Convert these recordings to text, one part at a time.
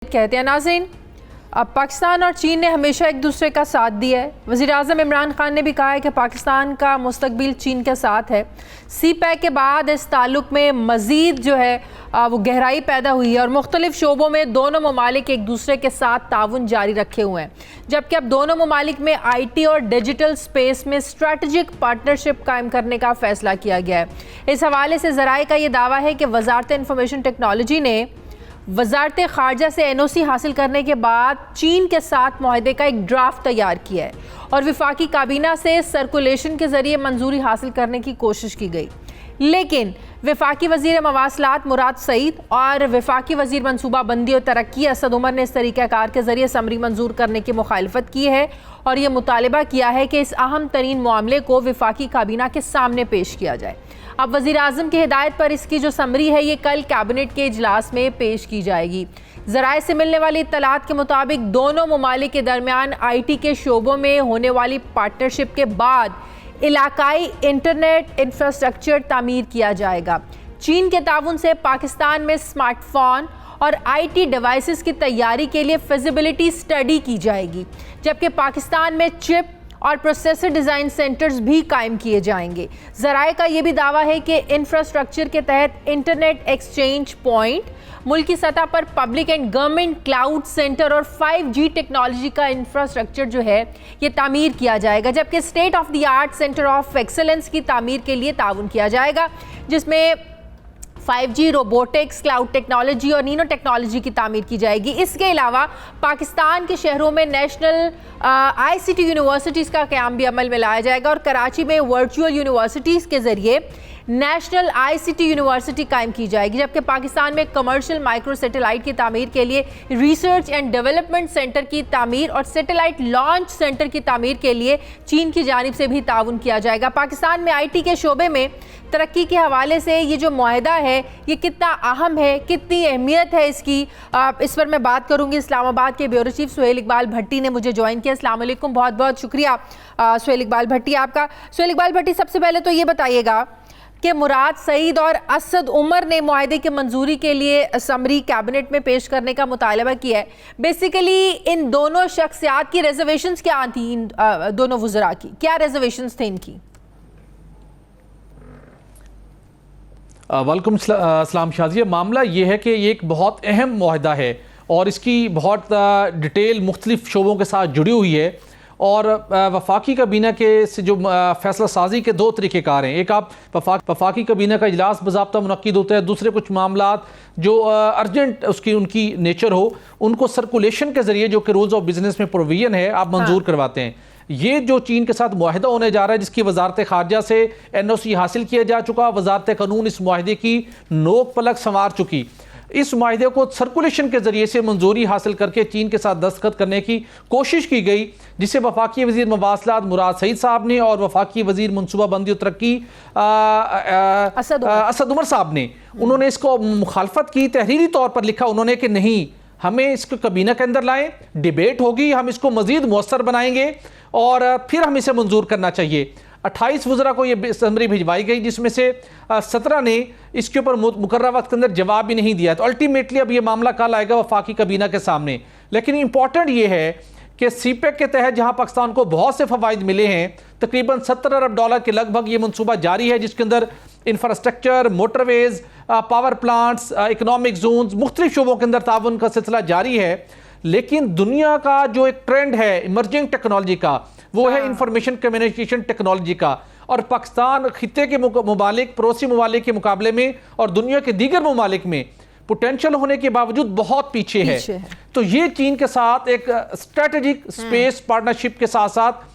कहते हैं नाज़रीन, अब पाकिस्तान और चीन ने हमेशा एक दूसरे का साथ दिया है। वज़ीर-ए-आज़म इमरान खान ने भी कहा है कि पाकिस्तान का मुस्तकबिल चीन के साथ है। CPEC के बाद इस ताल्लुक़ में मज़ीद जो है वो गहराई पैदा हुई है और मुख्तलिफ शोबों में दोनों ममालिक एक दूसरे के साथ ताउन जारी रखे हुए हैं, जबकि अब दोनों ममालिक में IT और डिजिटल स्पेस में स्ट्रेटजिक पार्टनरशिप कायम करने का फ़ैसला किया गया है। इस हवाले से ज़राए का ये दावा है कि वज़ारत इंफॉर्मेशन टेक्नोलॉजी ने वज़ारत ख़ारजा से NOC हासिल करने के बाद चीन के साथ मुआहदे का एक ड्राफ्ट तैयार किया है और वफाकी काबीना से सर्कुलेशन के ज़रिए मंजूरी हासिल करने की कोशिश की गई, लेकिन वफाकी वज़ीर मवासलात मुराद सईद और वफाकी वज़ीर मनसूबा बंदी और तरक्की असद उमर ने इस तरीक़ाकार के ज़रिए समरी मंजूर करने की मुखालफत की है और ये मुतालबा किया है कि इस अहम तरीन मामले को वफाकी काबीना के सामने पेश किया जाए। अब वज़ीर आज़म की हिदायत पर इसकी जो समरी है ये कल कैबिनेट के इजलास में पेश की जाएगी। ज़राए से मिलने वाली इत्तलात के मुताबिक दोनों ममालिक के दरमियान IT के शोबों में होने वाली पार्टनरशिप के बाद इलाकाई इंटरनेट इंफ्रास्ट्रक्चर तामीर किया जाएगा। चीन के ताउन से पाकिस्तान में स्मार्टफोन और IT डिवाइसेस की तैयारी के लिए फिजिबिलिटी स्टडी की जाएगी, जबकि पाकिस्तान में चिप और प्रोसेसर डिज़ाइन सेंटर्स भी कायम किए जाएंगे। ज़राए का ये भी दावा है कि इंफ्रास्ट्रक्चर के तहत इंटरनेट एक्सचेंज पॉइंट, मुल्की सतह पर public and government cloud centre और 5G टेक्नोलॉजी का इंफ्रास्ट्रक्चर जो है ये तामीर किया जाएगा, जबकि state of the art centre of excellence की तामीर के लिए ताउन किया जाएगा, जिसमें 5G, रोबोटिक्स, क्लाउड टेक्नोलॉजी और नीनो टेक्नोलॉजी की तामीर की जाएगी। इसके अलावा पाकिस्तान के शहरों में नेशनल ICT यूनिवर्सिटीज़ का क़याम भी अमल में लाया जाएगा और कराची में वर्चुअल यूनिवर्सिटीज़ के ज़रिए नेशनल ICT यूनिवर्सिटी कायम की जाएगी, जबकि पाकिस्तान में कमर्शियल माइक्रो सैटेलाइट की तामीर के लिए रिसर्च एंड डेवलपमेंट सेंटर की तामीर और सैटेलाइट लॉन्च सेंटर की तामीर के लिए चीन की जानिब से भी ताउन किया जाएगा। पाकिस्तान में IT के शोबे में तरक्की के हवाले से ये जो मुआहदा है ये कितना अहम है, कितनी अहमियत है इसकी, इस पर मैं बात करूंगी। इस्लामाबाद के ब्यूरो चीफ सुहेल इकबाल भट्टी ने मुझे ज्वाइन किया। अस्सलाम वालेकुम, बहुत बहुत शुक्रिया सुहेल इकबाल भट्टी आपका। सुहेल इकबाल भट्टी, सबसे पहले तो ये बताइएगा कि मुराद सईद और असद उमर ने मुआहदे की मंजूरी के लिए समरी कैबिनेट में पेश करने का मुतालबा किया है। बेसिकली इन दोनों शख्सियात की रिजर्वेशंस क्या थी, इन दोनों वुज़रा की क्या रिजर्वेशंस थे इनकी? वालेकुम अस्सलाम शाज़िया। मामला ये है कि ये एक बहुत अहम मुआहदा है और इसकी बहुत डिटेल मुख्तलिफ शोबों के साथ जुड़ी हुई है और वफाकी काबीना के से जो फ़ैसला साजी के दो तरीक़ेकार हैं। एक आप वफाकी काबीना का इजलास बाज़ाब्ता मुनक्किद होता है, दूसरे कुछ मामलात जो अर्जेंट उनकी नेचर हो उनको सर्कुलेशन के ज़रिए, जो कि रूल्स ऑफ बिज़नेस में प्रोविजन है, आप मंजूर करवाते हैं। ये जो चीन के साथ मुआहदा होने जा रहा है, जिसकी वजारत ख़ारजा से NOC हासिल किया जा चुका, वजारत कानून इस मुआहदे की नोक पलक संवार चुकी, इस मुआहदे को सर्कुलेशन के ज़रिए से मंजूरी हासिल करके चीन के साथ दस्तखत करने की कोशिश की गई, जिसे वफाकी वज़ीर मवासलात मुराद सईद साहब ने और वफाकी वज़ीर मनसूबा बंदी और तरक्की असद उमर साहब ने, उन्होंने इसको मुखालफत की। तहरीरी तौर पर लिखा उन्होंने कि नहीं, हमें इसको काबीना के अंदर लाएं, डिबेट होगी, हम इसको मज़ीद मौसर बनाएंगे और फिर हम इसे मंजूर करना चाहिए। 28 वज़रा को ये समरी भिजवाई गई, जिसमें से 17 ने इसके ऊपर मुकर्रर वक्त के अंदर जवाब भी नहीं दिया। तो अल्टीमेटली अब ये मामला कल आएगा वफाकी काबीना के सामने। लेकिन इंपॉर्टेंट ये है कि CPEC के तहत जहां पाकिस्तान को बहुत से फ़वाइद मिले हैं, तकरीबन $70 अरब के लगभग ये मनसूबा जारी है, जिसके अंदर infrastructure, motorways, power plants, economic zones, मुख्तलिफ शोबों के अंदर ताउन का सिलसिला जारी है। लेकिन दुनिया का जो एक ट्रेंड है इमर्जिंग टेक्नोलॉजी का, वो है इंफॉर्मेशन कम्युनिकेशन टेक्नोलॉजी का, और पाकिस्तान खित्ते के मुमालिक, पड़ोसी ममालिक के मुकाबले में और दुनिया के दीगर ममालिक में पोटेंशियल होने के बावजूद बहुत पीछे है। तो ये चीन के साथ एक स्ट्रेटेजिक स्पेस पार्टनरशिप के साथ साथ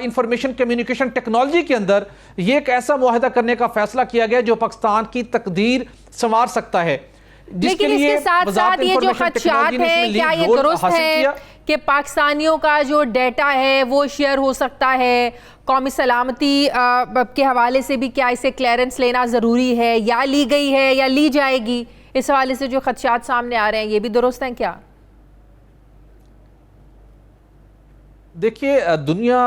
इंफॉर्मेशन कम्युनिकेशन टेक्नोलॉजी के अंदर ये एक ऐसा मुआहदा करने का फैसला किया गया जो पाकिस्तान की तकदीर संवार सकता है। लेकिन इसके साथ साथ ये जो खदशात हैं, क्या ये दुरुस्त है कि पाकिस्तानियों का जो डेटा है वो शेयर हो सकता है? कौमी सलामती के हवाले से भी क्या इसे क्लियरेंस लेना ज़रूरी है, या ली गई है या ली जाएगी? इस हवाले से जो खदशात सामने आ रहे हैं ये भी दुरुस्त हैं क्या? देखिए, दुनिया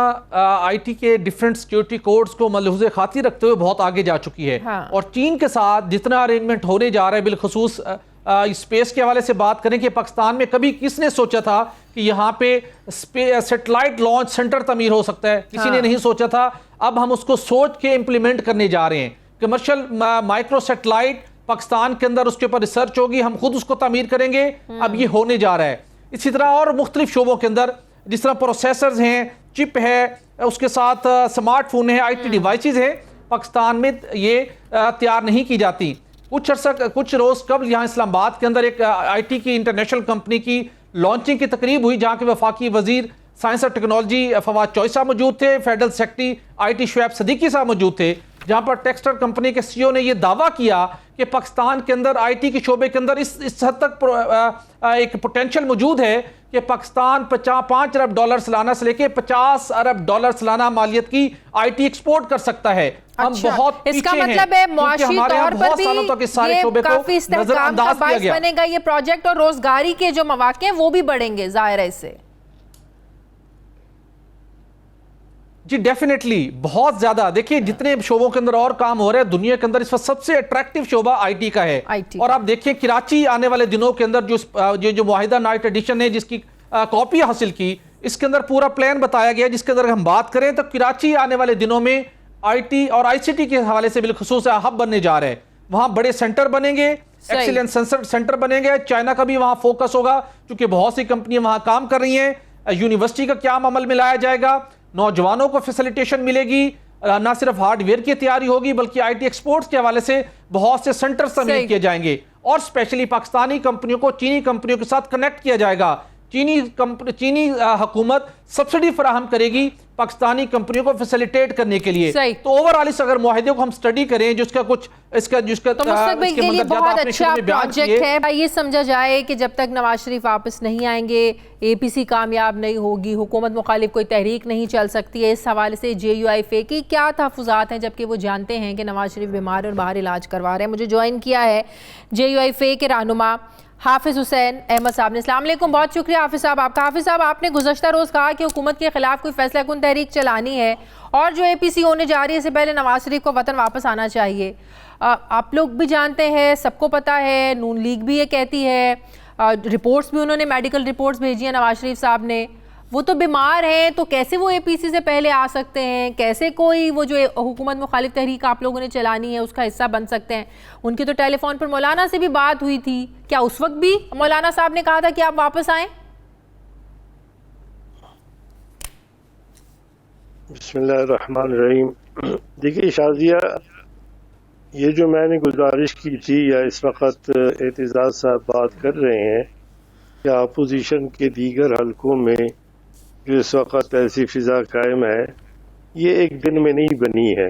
IT के डिफरेंट सिक्योरिटी कोड्स को मलहूज़े खातिर रखते हुए बहुत आगे जा चुकी है। और चीन के साथ जितना अरेंजमेंट होने जा रहा है, बिलखुसूस स्पेस के हवाले से बात करें कि पाकिस्तान में कभी किसने सोचा था कि यहाँ पे सैटेलाइट लॉन्च सेंटर तमीर हो सकता है, किसी ने नहीं सोचा था। अब हम उसको सोच के इंप्लीमेंट करने जा रहे हैं। कमर्शियल माइक्रो सैटेलाइट पाकिस्तान के अंदर, उसके ऊपर रिसर्च होगी, हम खुद उसको तामीर करेंगे। अब ये होने जा रहा है। इसी तरह और मुख्तलिफ शोबों के अंदर, जिस तरह प्रोसेसर्स हैं, चिप है, उसके साथ स्मार्टफोन है, IT डिवाइसेस है, पाकिस्तान में ये तैयार नहीं की जाती। कुछ रोज़ कब यहाँ इस्लामाबाद के अंदर एक IT की इंटरनेशनल कंपनी की लॉन्चिंग की तकरीब हुई, जहाँ के वफाकी वजीर साइंस और टेक्नोलॉजी फवाद चौधरी साहब मौजूद थे, federal secretary IT Shoaib Siddiqui साहब मौजूद थे, जहाँ पर टेक्सटाइल कंपनी के CEO ने यह दावा किया कि पाकिस्तान के अंदर IT के शोबे के अंदर इस हद तक एक पोटेंशियल मौजूद है कि पाकिस्तान $5 अरब सालाना से लेके $50 अरब सालाना मालियत की IT एक्सपोर्ट कर सकता है। हम बहुत इसका पीछे मतलब हैं, है मुआशी तौर पर भी ये काफी इस्तेहकाम का बाइस बनेगा ये प्रोजेक्ट, और रोजगारी के जो मौके हैं वो भी बढ़ेंगे जाहिर है इससे। जी डेफिनेटली, बहुत ज्यादा। देखिए जितने शोबों के अंदर और काम हो रहे हैं दुनिया के अंदर, इस वक्त सबसे अट्रैक्टिव शोबा IT का है। और आप देखिए कराची आने वाले दिनों के अंदर जो मुआहिदा नाइट एडिशन है, जिसकी कॉपी हासिल की, इसके अंदर पूरा प्लान बताया गया, जिसके अंदर हम बात करें तो कराची आने वाले दिनों में IT और ICT के हवाले से बिलखुसूस हब बनने जा रहे हैं। वहां बड़े सेंटर बनेंगे, एक्सीलेंस सेंटर बनेंगे। चाइना का भी वहां फोकस होगा, क्योंकि बहुत सी कंपनियां वहां काम कर रही हैं। यूनिवर्सिटी का क्या अमल में लाया जाएगा, नौजवानों को फैसिलिटेशन मिलेगी, ना सिर्फ हार्डवेयर की तैयारी होगी बल्कि IT एक्सपोर्ट्स के हवाले से बहुत से सेंटर तमीर किए जाएंगे, और स्पेशली पाकिस्तानी कंपनियों को चीनी कंपनियों के साथ कनेक्ट किया जाएगा। चीनी हुकूमत सब्सिडी फराहम करेगी पाकिस्तानी कंपनियों को फैसिलिटेट करने के लिए। तो ओवरऑल इस अगर मुआहिदे को हम स्टडी करें, जिसका तो मुस्तकबिल के लिए बहुत अच्छा प्रोजेक्ट है। ये समझा जाए कि जब तक नवाज शरीफ वापस नहीं आएंगे, APC कामयाब नहीं होगी, हुकूमत मुखालिफ कोई तहरीक नहीं चल सकती है। इस हवाले से JUIFA की क्या तहफ़्फ़ुज़ात हैं, जबकि वो जानते हैं कि नवाज शरीफ बीमार और बाहर इलाज करवा रहे हैं। मुझे ज्वाइन किया है JUIFA के रहनुमा हाफिज़ हुसैन अहमद साहब ने। अस्सलाम वालेकुम, बहुत शुक्रिया हाफिज़ साहब आपका। हाफिज़ साहब, आपने गुज़श्ता रोज़ कहा कि हुकूमत के खिलाफ कोई फैसला कुन तहरीक चलानी है और जो APC होने जा रही है, इससे पहले नवाज शरीफ को वतन वापस आना चाहिए। आप लोग भी जानते हैं, सबको पता है, नून लीग भी ये कहती है, रिपोर्ट्स भी उन्होंने मेडिकल रिपोर्ट्स भेजी हैं नवाज शरीफ साहब ने। वो तो बीमार हैं, तो कैसे वो APC से पहले आ सकते हैं? कैसे कोई वो जो हुकूमत मुखालिफ तहरीक आप लोगों ने चलानी है उसका हिस्सा बन सकते हैं? उनकी तो टेलीफोन पर मौलाना से भी बात हुई थी, क्या उस वक्त भी मौलाना साहब ने कहा था कि आप वापस आएं? बिस्मिल्लाहिर्रहमानिर्रहीम। देखिए शाजिया, ये जो मैंने गुजारिश की थी या इस वक्त एतजाज़ साहब बात कर रहे हैं कि अपोजिशन के दीगर हलकों में जो इस वक्त ऐसी फिज़ा कायम है, ये एक दिन में नहीं बनी है।